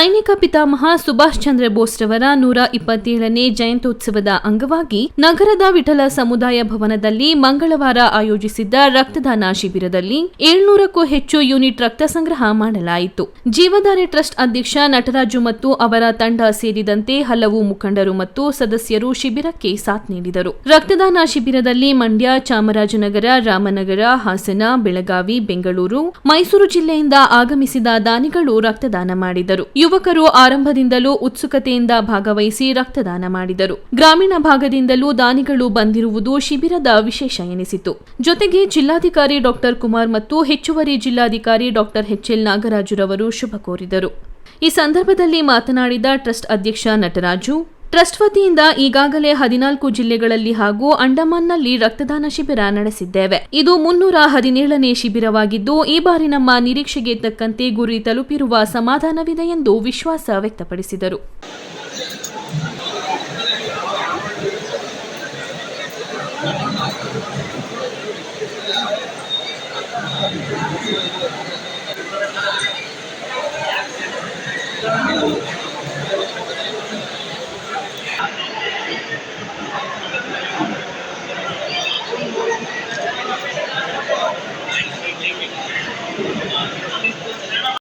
ಸೈನಿಕ ಪಿತಾಮಹ ಸುಭಾಷ್ ಚಂದ್ರ ಬೋಸ್ ರವರ 127ನೇ ಜಯಂತ್ಯೋತ್ಸವದ ಅಂಗವಾಗಿ ನಗರದ ವಿಠಲ ಸಮುದಾಯ ಭವನದಲ್ಲಿ ಮಂಗಳವಾರ ಆಯೋಜಿಸಿದ್ದ ರಕ್ತದಾನ ಶಿಬಿರದಲ್ಲಿ 700ಕ್ಕೂ ಹೆಚ್ಚು ಯೂನಿಟ್ ರಕ್ತ ಸಂಗ್ರಹ ಮಾಡಲಾಯಿತು. ಜೀವಧಾರೆ ಟ್ರಸ್ಟ್ ಅಧ್ಯಕ್ಷ ನಟರಾಜು ಮತ್ತು ಅವರ ತಂಡ ಸೇರಿದಂತೆ ಹಲವು ಮುಖಂಡರು ಮತ್ತು ಸದಸ್ಯರು ಶಿಬಿರಕ್ಕೆ ಸಾಥ್ ನೀಡಿದರು. ರಕ್ತದಾನ ಶಿಬಿರದಲ್ಲಿ ಮಂಡ್ಯ, ಚಾಮರಾಜನಗರ, ರಾಮನಗರ, ಹಾಸನ, ಬೆಳಗಾವಿ, ಬೆಂಗಳೂರು, ಮೈಸೂರು ಜಿಲ್ಲೆಯಿಂದ ಆಗಮಿಸಿದ ದಾನಿಗಳು ರಕ್ತದಾನ ಮಾಡಿದರು. ಯುವಕರು ಆರಂಭದಿಂದಲೂ ಉತ್ಸುಕತೆಯಿಂದ ಭಾಗವಹಿಸಿ ರಕ್ತದಾನ ಮಾಡಿದರು. ಗ್ರಾಮೀಣ ಭಾಗದಿಂದಲೂ ದಾನಿಗಳು ಬಂದಿರುವುದು ಶಿಬಿರದ ವಿಶೇಷ ಎನಿಸಿತು. ಜೊತೆಗೆ ಜಿಲ್ಲಾಧಿಕಾರಿ ಡಾ ಕುಮಾರ್ ಮತ್ತು ಹೆಚ್ಚುವರಿ ಜಿಲ್ಲಾಧಿಕಾರಿ ಡಾ ಎಚ್ಎಲ್ ನಾಗರಾಜುರವರು ಶುಭ ಕೋರಿದರು. ಈ ಸಂದರ್ಭದಲ್ಲಿ ಮಾತನಾಡಿದ ಟ್ರಸ್ಟ್ ಅಧ್ಯಕ್ಷ ನಟರಾಜು, ಟ್ರಸ್ಟ್ ವತಿಯಿಂದ ಈಗಾಗಲೇ 14 ಜಿಲ್ಲೆಗಳಲ್ಲಿ ಹಾಗೂ ಅಂಡಮಾನ್ನಲ್ಲಿ ರಕ್ತದಾನ ಶಿಬಿರ ನಡೆಸಿದ್ದೇವೆ. ಇದು 317ನೇ ಶಿಬಿರವಾಗಿದ್ದು, ಈ ಬಾರಿ ನಮ್ಮ ನಿರೀಕ್ಷೆಗೆ ತಕ್ಕಂತೆ ಗುರಿ ತಲುಪಿರುವ ಸಮಾಧಾನವಿದೆ ಎಂದು ವಿಶ್ವಾಸ ವ್ಯಕ್ತಪಡಿಸಿದರು.